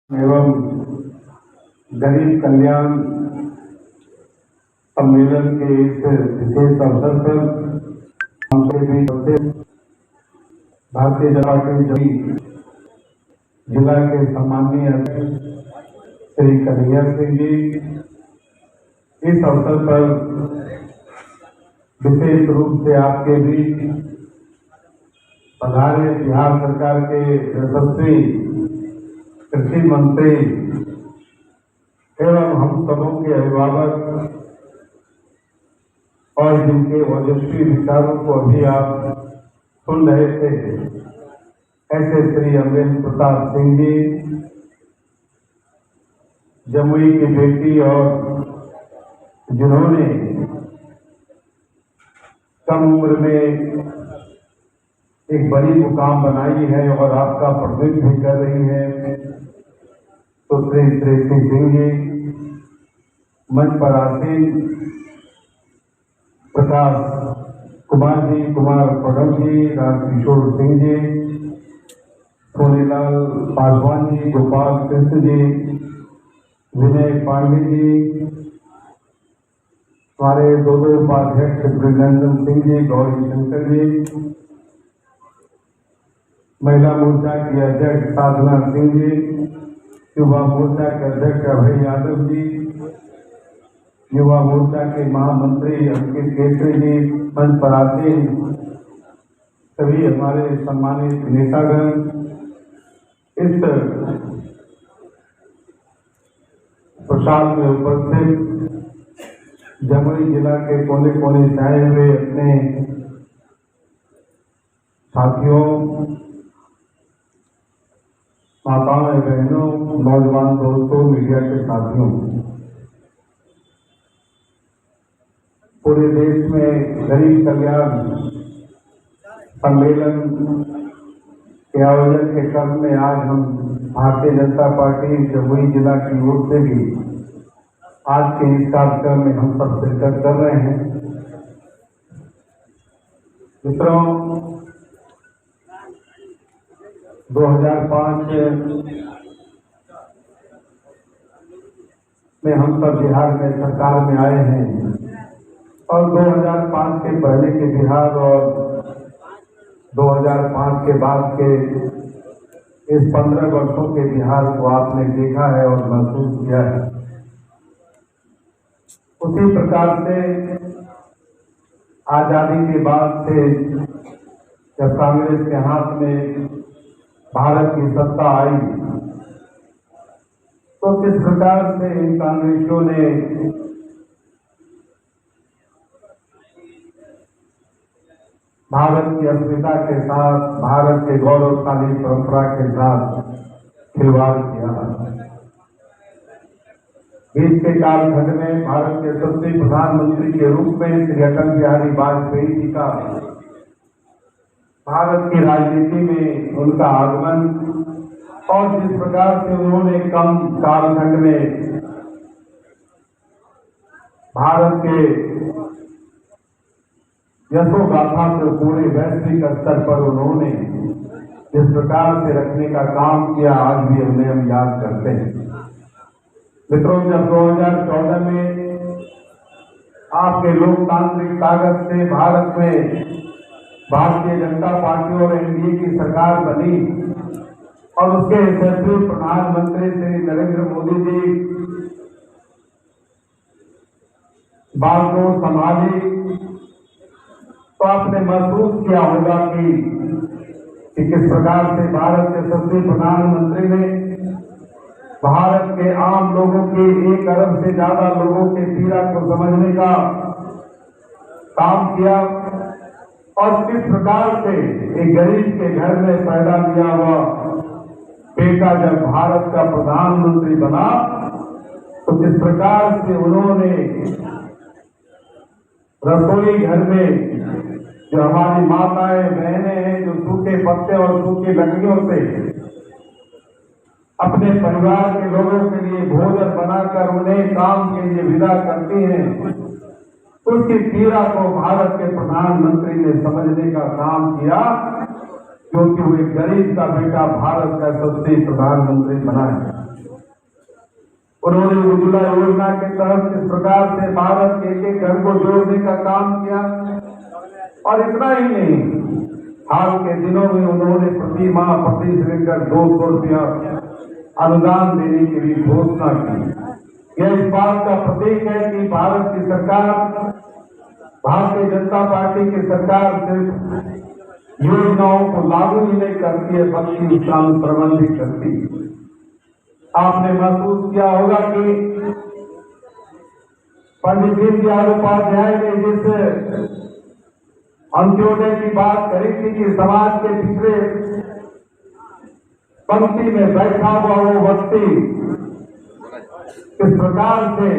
एवं गरीब कल्याण सम्मेलन के इस विशेष अवसर पर हमसे भी भारतीय जनता पार्टी जिला के सम्माननीय श्री कन्हैया सिंह जी इस अवसर पर विशेष रूप से आपके बीच पधारे बिहार सरकार के यशस्वी कृषि मंत्री एवं हम सबों के अभिभावक और जिनके ओजस्वी विचारों को अभी आप सुन रहे थे, ऐसे श्री अमरेंद्र प्रताप सिंह जी, जमुई की बेटी और जिन्होंने कम उम्र में एक बड़ी मुकाम बनाई है और आपका प्रतिनिधित्व भी कर रही है, तो श्री श्रेष्ठी सिंह जी, मंच पर आसीन प्रकाश कुमार जी, कुमार पडम जी, राजकिशोर सिंह जी, सोनीलाल पासवान जी, गोपाल कृष्ण जी, विनय पांडे जी, हमारे दो उपाध्यक्ष ब्रिजनंदन सिंह जी, गौरी शंकर जी, महिला मोर्चा की अध्यक्ष साधना सिंह जी, युवा मोर्चा के अध्यक्ष अभय यादव जी, युवा मोर्चा के महामंत्री अंकित केसरी जी, मंच पर आसीन सभी हमारे सम्मानित नेतागण, इस प्रसाद में उपस्थित जमुई जिला के कोने कोने से आए हुए अपने साथियों, माताओं बहनों, नौजवान दोस्तों, मीडिया के साथियों, पूरे देश में गरीब कल्याण सम्मेलन के आयोजन के क्रम में आज हम भारतीय जनता पार्टी जमुई जिला की ओर से भी आज के इस कार्यक्रम में हम सब शिरकत कर रहे हैं। मित्रों, 2005 में हम सब बिहार में सरकार में आए हैं और 2005 के पहले के बिहार और 2005 के बाद के इस 15 वर्षों के बिहार को आपने देखा है और महसूस किया है। उसी प्रकार से आजादी के बाद से जब कांग्रेस के हाथ में भारत की सत्ता आई, तो किस प्रकार से इन कांग्रेसियों ने भारत की अस्मिता के साथ, भारत के गौरवशाली परंपरा के साथ खिलवाड़ किया। बीच के कालखंड में भारत के सबसे प्रधानमंत्री के रूप में श्री अटल बिहारी वाजपेयी जी का भारत की राजनीति में उनका आगमन और जिस प्रकार से उन्होंने कम कालखंड में भारत के यशोगाथा को पूरे वैश्विक स्तर पर उन्होंने जिस प्रकार से रखने का काम किया, आज भी हम याद करते हैं। मित्रों, जब 2014 में आपके लोकतांत्रिक ताकत से भारत में भारतीय जनता पार्टी और एनडीए की सरकार बनी और उसके यशस्वी प्रधानमंत्री श्री नरेंद्र मोदी जी बागडोर संभाली, तो आपने महसूस किया होगा कि किस प्रकार से भारत के यशस्वी प्रधानमंत्री ने भारत के आम लोगों के 1 अरब से ज्यादा लोगों के पीड़ा को समझने का काम किया और किस प्रकार से एक गरीब के घर में पैदा लिया हुआ बेटा जब भारत का प्रधानमंत्री बना, तो किस प्रकार से उन्होंने रसोई घर में जो हमारी माताएं बहनें हैं, जो सूखे पत्ते और सूखी लकड़ियों से अपने परिवार के लोगों के लिए भोजन बनाकर उन्हें काम के लिए विदा करती हैं, उसकी पीड़ा को भारत के प्रधानमंत्री ने समझने का काम किया, क्योंकि वो एक गरीब का बेटा भारत का सबसे प्रधानमंत्री बना है। उन्होंने उज्ज्वला योजना के तहत इस प्रकार से भारत के एक घर को जोड़ने का काम किया। और इतना ही नहीं, हाल के दिनों में उन्होंने प्रति माह प्रति सिलेंडर 200 रुपया अनुदान देने की भी घोषणा की। यह इस बात का प्रतीक है कि भारत की सरकार, भारतीय जनता पार्टी की सरकार सिर्फ योजनाओं को लागू ही नहीं करती है बल्कि उसका अनुश्रवण भी करती है। आपने महसूस किया होगा कि पंडित दीनदयाल उपाध्याय ने जिस अंत्योदय की बात करी थी कि समाज के पिछले पंक्ति में बैठा हुआ वो व्यक्ति इस प्रकार से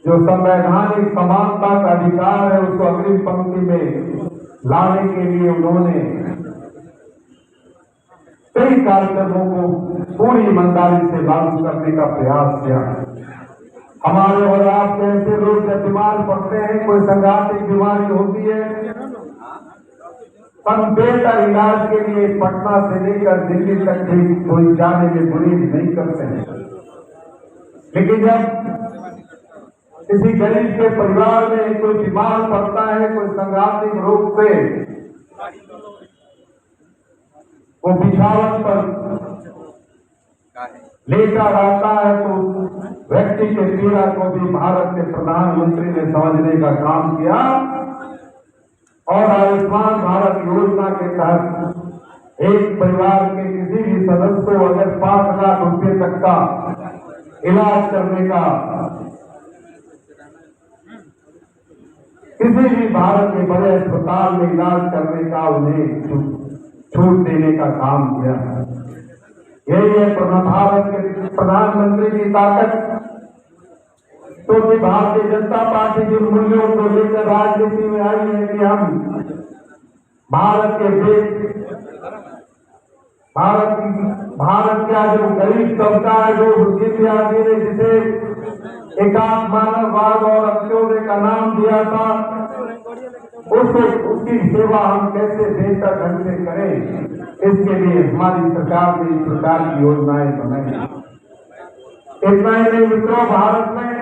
जो संवैधानिक समानता का अधिकार है उसको अग्रिम पंक्ति में लाने के लिए उन्होंने कई कार्यक्रमों को पूरी ईमानदारी से लागू करने का प्रयास किया। हमारे और आप जैसे लोग जब बीमार पड़ते हैं, कोई संघातिक बीमारी होती है, बेहतर इलाज के लिए पटना से लेकर दिल्ली तक भी कोई जाने में गुरेज नहीं करते हैं। लेकिन जब किसी गरीब के परिवार में कोई बीमार पड़ता है, कोई संघातिक रोग से वो बिछावन पर लेटा रहता है, तो व्यक्ति के पीड़ा को भी भारत के प्रधानमंत्री ने समझने का काम किया और आयुष्मान भारत योजना के तहत एक परिवार के किसी भी सदस्य को अगर 5 लाख रुपए तक का इलाज करने का, किसी भी भारत के बड़े अस्पताल में इलाज करने का उन्हें छूट देने का काम किया। यही है भारत के प्रधानमंत्री की ताकत। तो कि भारतीय जनता पार्टी जिन मूल्यों को लेकर राजनीति में आई है कि हम भारत का जो गरीब तबका है, जो बुद्धिजीवी आदमी ने जिसे एकात्म मानववाद और अंत्योदय का नाम दिया था, उसकी सेवा हम कैसे बेहतर ढंग से करें, इसके लिए हमारी सरकार ने इस प्रकार की योजनाएं बनाई। इतना ही नहीं मित्रों, भारत में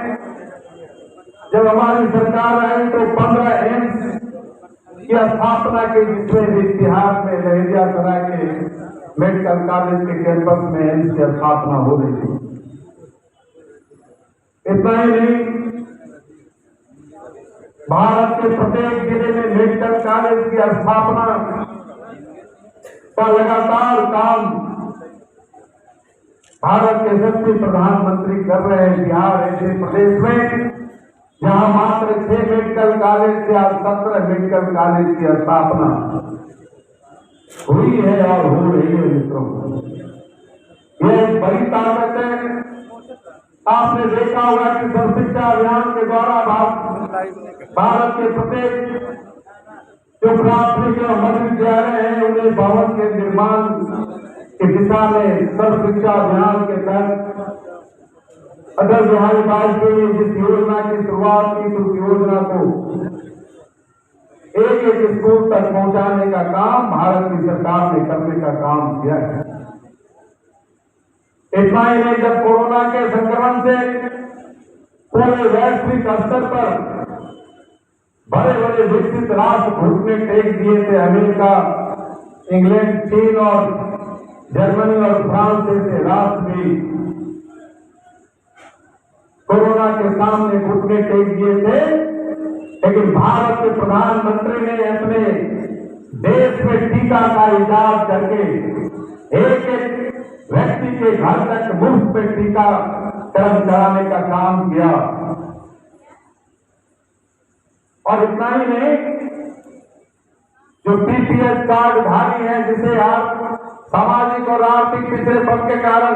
जब हमारी सरकार आई तो 15 एम्स की स्थापना की, जिसमें इतिहास में लहेरिया सराय के मेडिकल कॉलेज के कैंपस में एम्स की स्थापना हो रही थी। इतना ही नहीं, भारत के प्रत्येक जिले में मेडिकल कॉलेज की स्थापना का लगातार काम भारत के यशस्वी प्रधानमंत्री कर रहे हैं। बिहार ऐसे प्रदेश में जहां मात्र 6 मेडिकल कॉलेज से आज 17 मेडिकल कॉलेज की स्थापना हुई है और हो रही है। मित्रों, यह एक बड़ी ताकत है। आपने देखा होगा कि सर्व शिक्षा अभियान के द्वारा भारत के प्रत्येक जो प्राथमिक और मध्य विद्यालय है, उन्हें भवन के निर्माण की दिशा में सर्व शिक्षा अभियान के तहत अटल बिहारी वाजपेयी जिस योजना की शुरुआत की, उस योजना को एक एक स्कूल तक पहुंचाने का काम भारत की सरकार ने करने का काम किया है। इतना ही नहीं, जब कोरोना के संक्रमण से पूरे वैश्विक स्तर पर बड़े बड़े विकसित राष्ट्र घुटने टेक दिए थे, अमेरिका, इंग्लैंड, चीन और जर्मनी और फ्रांस जैसे राष्ट्र भी कोरोना के सामने घुटने टेक दिए थे, लेकिन भारत के प्रधानमंत्री ने अपने देश में टीका का इजाद करके एक एक व्यक्ति के घर तक मुफ्त में टीकाकरण कराने का काम किया। और इतना ही नहीं, जो पीपीएस कार्डधारी है, जिसे आप सामाजिक और आर्थिक पिछड़ेपन के कारण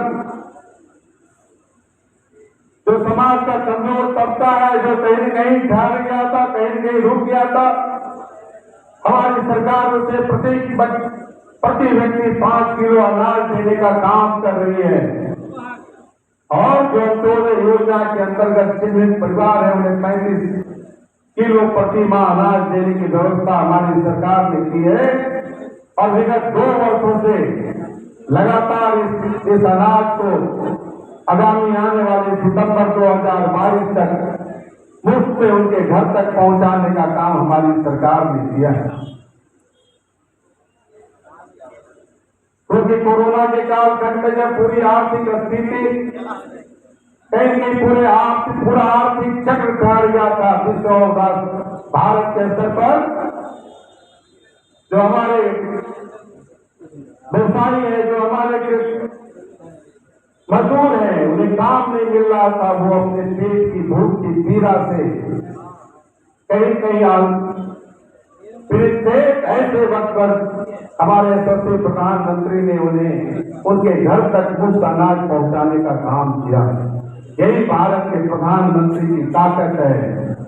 जो समाज का कमजोर तबका है, जो कहीं न कहीं ठहर गया था, कहीं न कहीं रुक गया था, हमारी सरकार उसे प्रति व्यक्ति 5 किलो अनाज देने का काम कर रही है। और जो अंत्योदय योजना के अंतर्गत चिन्हित परिवार है, उन्हें 35 किलो प्रति माह अनाज देने की व्यवस्था हमारी सरकार ने की है। और विगत 2 वर्षों से लगातार इस अनाज को आगामी आने वाले सितंबर 2022 तक मुफ्त में उनके घर तक पहुंचाने का काम हमारी सरकार ने किया है। क्योंकि कोरोना के कालखंड में जब पूरी आर्थिक स्थिति कहीं पूरा आर्थिक चक्र खा गया था विश्व और भारत के स्तर पर, जो हमारे व्यवसायी है, जो हमारे मजदूर है, उन्हें काम नहीं मिल रहा था, वो अपने पेट की भूख की पीड़ा से कहीं पीड़ित थे। ऐसे वक्त पर हमारे यशस्वी प्रधानमंत्री ने उन्हें उनके घर तक मुफ्त अनाज पहुंचाने का काम किया। यही भारत के प्रधानमंत्री की ताकत है,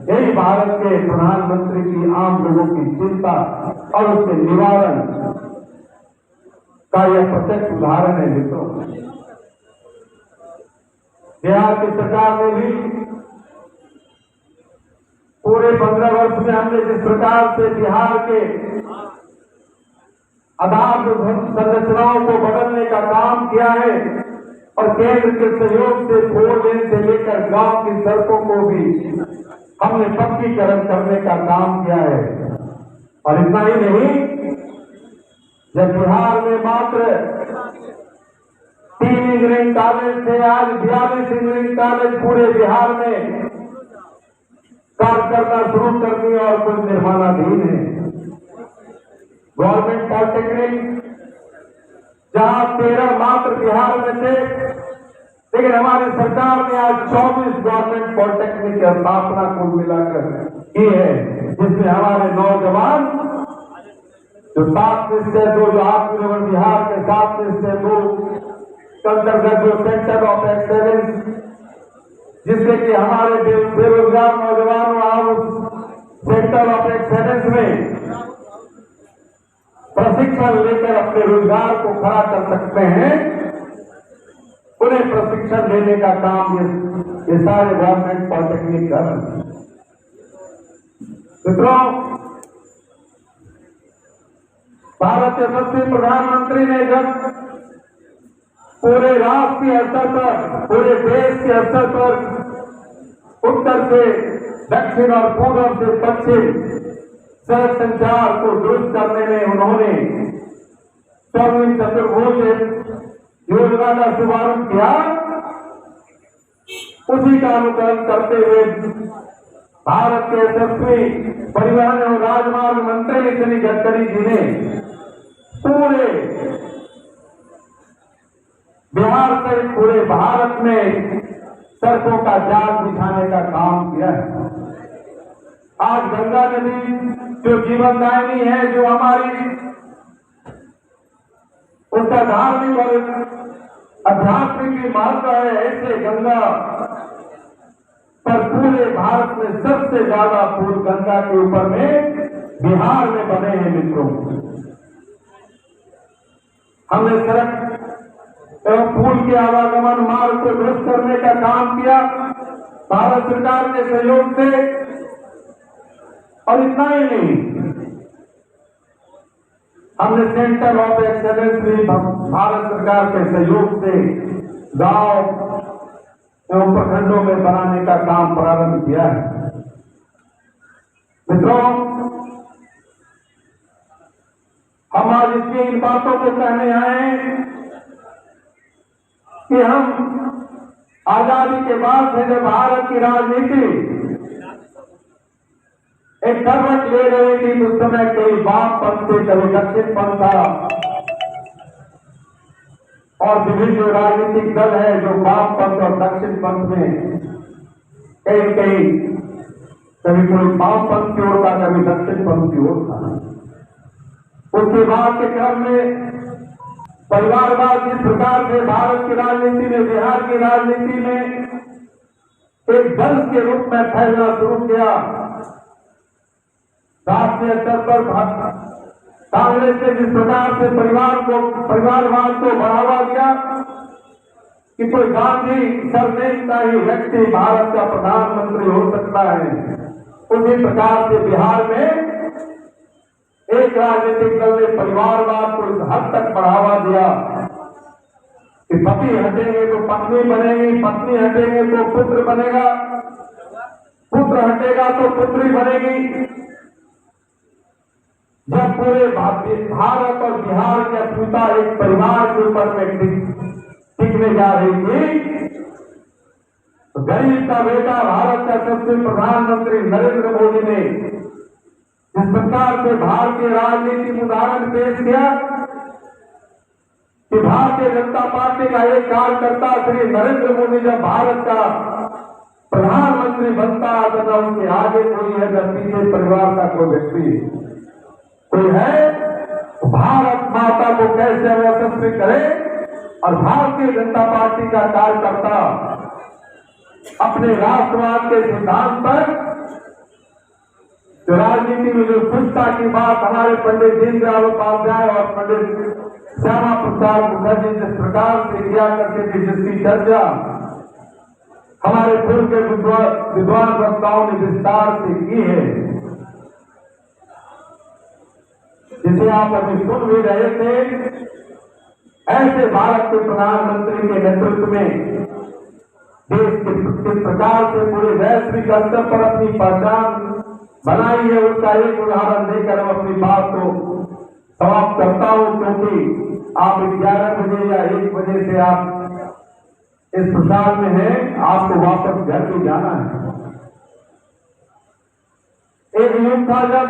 यही भारत के प्रधानमंत्री की आम लोगों की चिंता और उसके निवारण का यह प्रत्यक्ष उदाहरण है। मित्रों, बिहार की सरकार ने भी पूरे 15 वर्ष में हमने जिस प्रकार से बिहार के आधार संरचनाओं को बदलने का काम किया है और केंद्र के सहयोग से 4 लेन से लेकर गांव की सड़कों को भी हमने पक्कीकरण करने का काम किया है। और इतना ही नहीं, जब बिहार में मात्र 3 इंजीनियरिंग कॉलेज थे, आज 42 इंजीनियरिंग कॉलेज पूरे बिहार में कार्य करना शुरू कर दिया और कुछ निर्माणाधीन है। गवर्नमेंट पॉलिटेक्निक जहां 13 मात्र बिहार में थे, लेकिन हमारी सरकार ने आज 24 गवर्नमेंट पॉलिटेक्निक की स्थापना कुल मिलाकर की है, जिसमें हमारे नौजवान जो 7 निश्चय 2 जो आत्मनिर्भर बिहार के 7 निश्चय 2 अंतर्गत जो सेंटर ऑफ एक्सेलेंस, जिससे कि हमारे बेरोजगार नौजवान उस सेंटर ऑफ एक्सेलेंस में प्रशिक्षण लेकर अपने रोजगार को खड़ा कर सकते हैं, उन्हें प्रशिक्षण देने का काम ये सारे गवर्नमेंट पॉलिटेक्निक कर रहे हैं। मित्रों, भारत के यशस्वी प्रधानमंत्री ने जब पूरे राष्ट्रीय स्तर पर, पूरे देश के स्तर पर उत्तर से दक्षिण और पूर्व से पश्चिम सड़क संचार को दुरुस्त करने में उन्होंने स्वर्णिम चतुर्भुज योजना का शुभारंभ किया, उसी का अनुकरण करते हुए भारत के यशस्वी परिवहन एवं राजमार्ग मंत्री नितिन गडकरी जी ने पूरे बिहार सहित पूरे भारत में सड़कों का जाल बिछाने का काम किया है। आज गंगा नदी जो जीवनदायिनी है, जो हमारी उसका धार्मिक और आध्यात्मिक महत्व है, ऐसे गंगा पर पूरे भारत में सबसे ज्यादा पुल गंगा के ऊपर में बिहार में बने हैं। मित्रों, हमने सड़क एवं पुल के आवागमन मार्ग को दुरुस्त करने का काम किया भारत सरकार के सहयोग से। और इतना ही नहीं, हमने सेंटर ऑफ एक्सेलेंस भी भारत सरकार के सहयोग से गांव एवं प्रखंडों में बनाने का काम प्रारंभ किया है। मित्रों, हम आज इसलिए इन बातों को कहने आए कि हम आजादी के बाद से जब भारत की राजनीति एक करवट ले रही थी, उस समय कई वाम पंथ थे, कभी दक्षिण पंथ था, और विभिन्न जो राजनीतिक दल है जो वाम पंथ और दक्षिण पंथ में कहीं कभी कोई वाम पंथ की ओर था, कभी दक्षिण पंथ की ओर था। उसके बाद के क्रम में परिवारवाद जिस प्रकार से भारत की राजनीति में, बिहार की राजनीति में एक दल के रूप में फैलना शुरू किया, राष्ट्रीय स्तर पर कांग्रेस ने जिस प्रकार से परिवारवाद को बढ़ावा दिया कि कोई गांधी सरनेम का ही व्यक्ति भारत का प्रधानमंत्री हो सकता है, उसी प्रकार से बिहार में एक राजनीतिक दल ने परिवारवाद को इस हद तक बढ़ावा दिया कि पति हटेंगे तो पत्नी बनेगी, पत्नी हटेंगे तो पुत्र बनेगा, पुत्र हटेगा तो पुत्री बनेगी। जब पूरे भारत और बिहार की अस्मिता एक परिवार के ऊपर में टिकने जा रही थी, तो गरीब का बेटा भारत का सबसे प्रधानमंत्री नरेंद्र मोदी ने जिस प्रकार से भारतीय राजनीति में उदाहरण पेश किया कि भारतीय जनता पार्टी का एक कार्यकर्ता श्री नरेंद्र मोदी जब भारत का प्रधानमंत्री बनता है तो उनके आगे कोई है, न पीछे परिवार का कोई व्यक्ति कोई है, तो भारत माता को कैसे यशस्वी करे। और भारतीय जनता पार्टी का कार्यकर्ता अपने राष्ट्रवाद के सिद्धांत पर राजनीति में जो सुचता की बात हमारे पंडित दीनदयाल उपाध्याय और पंडित श्यामा प्रसाद मुखर्जी जिस प्रकार से किया करते थे, जिसकी चर्चा हमारे पूर्व के विद्वान वक्ताओं ने विस्तार से की है, जिसे आप अभी सुन भी रहे थे, ऐसे भारत के प्रधानमंत्री के नेतृत्व में देश किस प्रकार से पूरे वैश्विक स्तर पर अपनी पहचान बनाई है, उसका एक उदाहरण देकर मैं अपनी बात को समाप्त करता हूं। क्योंकि आप 11 बजे या 1 बजे से आप इस प्रसाद में हैं, आपको वापस घर भी जाना है। एक युग था जब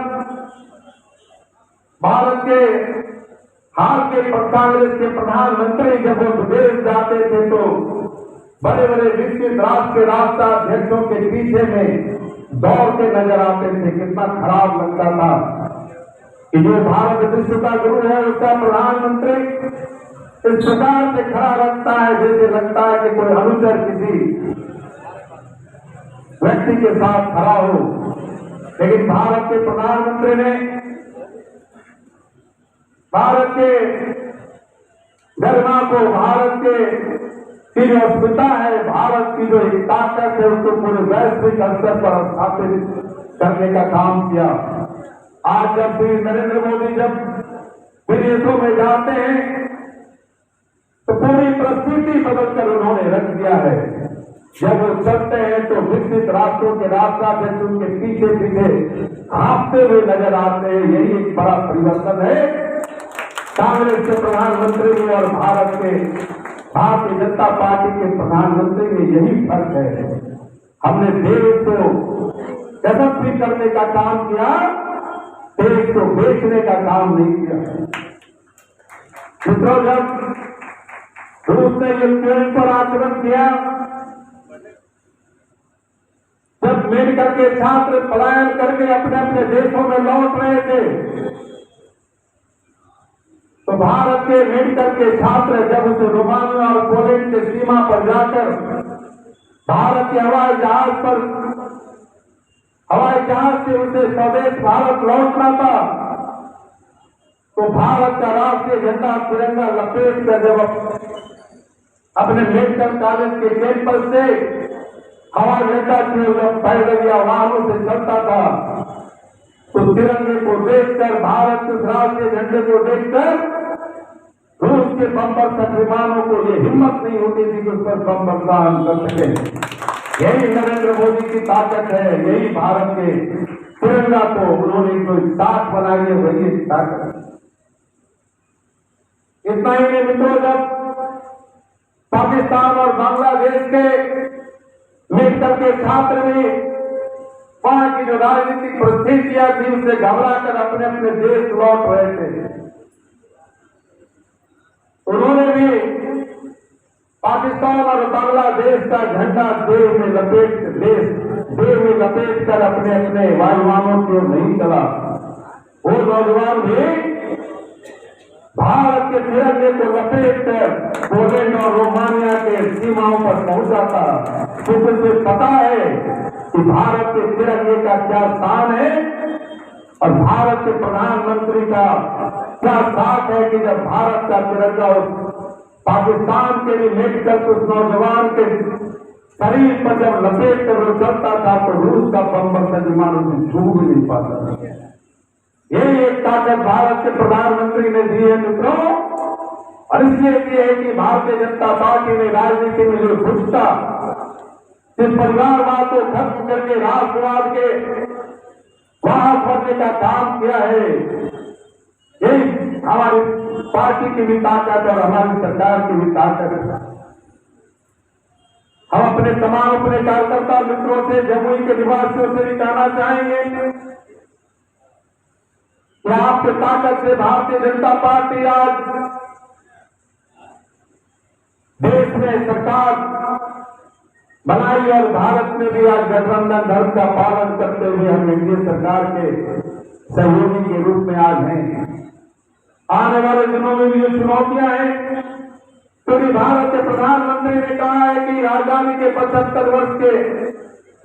भारत के हाल के कांग्रेस के प्रधानमंत्री जब वो विदेश जाते थे तो बड़े बड़े विकसित राष्ट्र के राष्ट्राध्यक्षों के पीछे में दौड़ते नजर आते थे। कितना खराब लगता था कि जो भारत विश्व का गुरु है उसका प्रधानमंत्री इस प्रकार से खड़ा रखता है जैसे लगता है कि कोई अनुचर किसी व्यक्ति के साथ खड़ा हो। लेकिन भारत के प्रधानमंत्री ने भारत के गरिमा को, भारत की जो अस्मिता है, भारत की जो एक ताकत है, उसको पूरे वैश्विक स्तर पर स्थापित करने का काम किया। आज जब श्री नरेंद्र मोदी जब विदेशों में जाते हैं तो पूरी परिस्थिति बदलकर उन्होंने रख दिया है। जब वो चलते हैं तो विकसित राष्ट्रों के राष्ट्राध्यक्ष उनके पीछे पीछे हाँफते हुए नजर आते हैं। यही एक बड़ा परिवर्तन है कांग्रेस के प्रधानमंत्री में और भारतीय जनता पार्टी के प्रधानमंत्री में। यही फर्क है। हमने देश को यशस्वी करने का काम किया, देश को बेचने का काम नहीं किया। मित्रों, जब रूस ने यूक्रेन पर आक्रमण किया, जब मेडिकल के छात्र पलायन करके अपने अपने देशों में लौट रहे थे तो भारत के मेडिकल के छात्र जब उसे रोमानिया और पोलैंड के सीमा पर जाकर भारत के हवाई जहाज से उसे स्वदेश भारत लौटना था तो भारत का राष्ट्रीय झंडा तिरंगा लपेट कर जब अपने मेडिकल कॉलेज के कैंपस से हवाई अड्डा की पैदल या वाहनों से चलता था तो तिरंगे को देखकर, भारत के राष्ट्रीय झंडे को देखकर रूस के बम विमानों को ये हिम्मत नहीं होती थी कि उस पर बम बरसात कर सके। यही नरेंद्र मोदी की ताकत है, यही भारत के तिरंगा को उन्होंने जो ताक बनाई है वही ताकत। इतना ही नहीं मित्रों, जब पाकिस्तान और बांग्लादेश के मेडिकल के छात्र भी वहां की जो राजनीतिक परिस्थितियां थी उससे घबराकर अपने अपने देश लौट रहे थे, उन्होंने भी पाकिस्तान और बांग्लादेश का झंडा देह में लपेट कर अपने अपने वायुयानों की ओर नहीं चला। वो नौजवान भी भारत के तिरंगे को लपेट कर पोलैंड और रोमानिया के सीमाओं पर पहुंचा था, क्योंकि उसे पता है कि भारत के तिरंगे का क्या स्थान है और भारत के प्रधानमंत्री का क्या साथ है कि जब भारत का तिरंगा पाकिस्तान के लिए मेडिकल उस नौजवान के शरीर पर जब लपेट कर वो चलता था तो रूस का बम विमान उसे छू भी नहीं पाता। यही एक ताकत भारत के प्रधानमंत्री ने दी है मित्रों। और इसलिए ये है कि भारतीय जनता पार्टी ने राजनीति में जो घुसता इस परिवारवाद को खत्म करके राष्ट्रवाद के वहां करने का काम किया है। यही हमारी पार्टी की भी ताकत और हमारी सरकार की भी ताकत है। हम अपने तमाम अपने कार्यकर्ता मित्रों से, जमुई के निवासियों से भी कहना चाहेंगे कि आपके ताकत से भारतीय जनता पार्टी आज देश में सरकार बनाई और भारत में भी आज गठबंधन धर्म का पालन करते हुए हम एनडीए सरकार के सहयोगी के रूप में आज हैं। आने वाले दिनों में भी जो चुनौतियां हैं, क्योंकि भारत के प्रधानमंत्री ने कहा है कि आजादी के 75 वर्ष के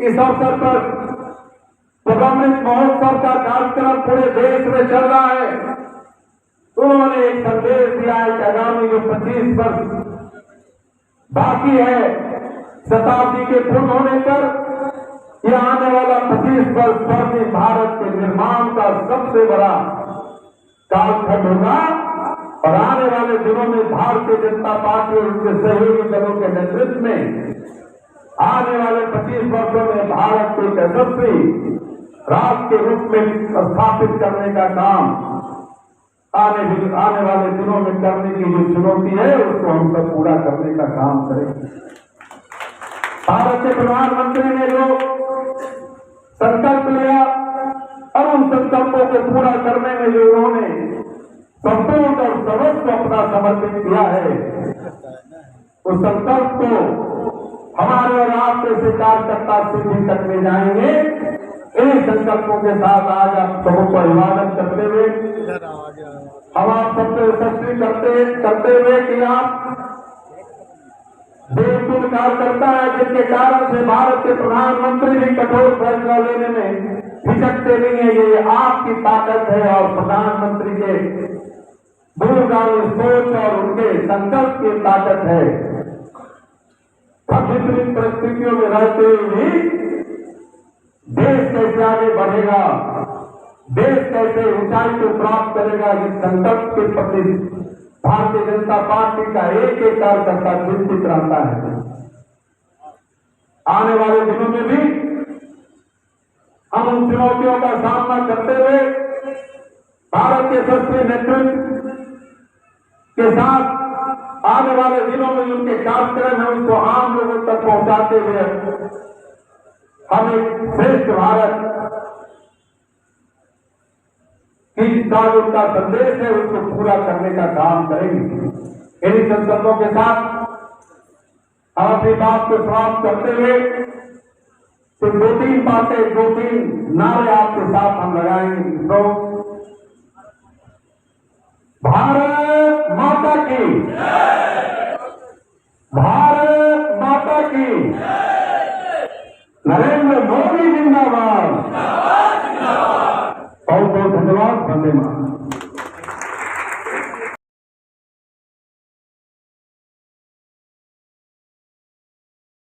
इस अवसर पर अमृत महोत्सव का कार्यक्रम पूरे देश में चल रहा है। उन्होंने एक संदेश दिया है कि आगामी जो 25 वर्ष बाकी है शताब्दी के पूर्ण होने पर, यह आने वाला 25 वर्ष स्वर्णिम भारत के निर्माण का सबसे बड़ा कालखंड होगा और आने वाले दिनों में भारतीय जनता पार्टी और उनके सहयोगी दलों के नेतृत्व में आने वाले 25 वर्षों में भारत को एक यशस्वी राष्ट्र के रूप में स्थापित करने का काम आने वाले दिनों में करने की जो चुनौती है उसको हम सब पूरा करने का काम करेंगे। भारत के प्रधानमंत्री ने जो संकल्प लिया और उन संकल्पों को पूरा करने में जो उन्होंने संपूर्ण और सर्वस्व अपना समर्पित किया है, उस संकल्प को हमारे और आपके से कार्यकर्ता सिद्धि तक ले जाएंगे। इन संकल्पों के साथ आज आप सबों को अभिवादन करते हुए हम आप सबसे यशस्वी करते हुए कि आप देशपूर्ण कार्यकर्ता है, जिनके कारण से भारत के प्रधानमंत्री भी कठोर फैसला लेने में हिचकते नहीं है। ये आपकी ताकत है और प्रधानमंत्री के दूरगामी सोच और उनके संकल्प की ताकत है। विपरीत परिस्थितियों में रहते हुए भी देश कैसे आगे बढ़ेगा, देश कैसे ऊंचाई को प्राप्त करेगा, इस संकल्प के प्रति भारतीय जनता पार्टी का एक एक कार्यकर्ता चिंतित रहता है। आने वाले दिनों में भी हम उन चुनौतियों का सामना करते हुए भारत के यशस्वी नेतृत्व के साथ आने वाले दिनों में उनके कार्यक्रम है उसको आम लोगों तक पहुंचाते हुए हम एक श्रेष्ठ भारत की जो उनका संदेश है उसको पूरा करने का काम करेंगे। इन्हीं संकल्पों के साथ हम अपनी बात को समाप्त करते हुए तो दो तीन नारे आपके साथ हम लगाएंगे। तो भारत माता की, भारत माता की, नरेंद्र मोदी जिंदाबाद। बहुत बहुत धन्यवाद। वंदे मातरम।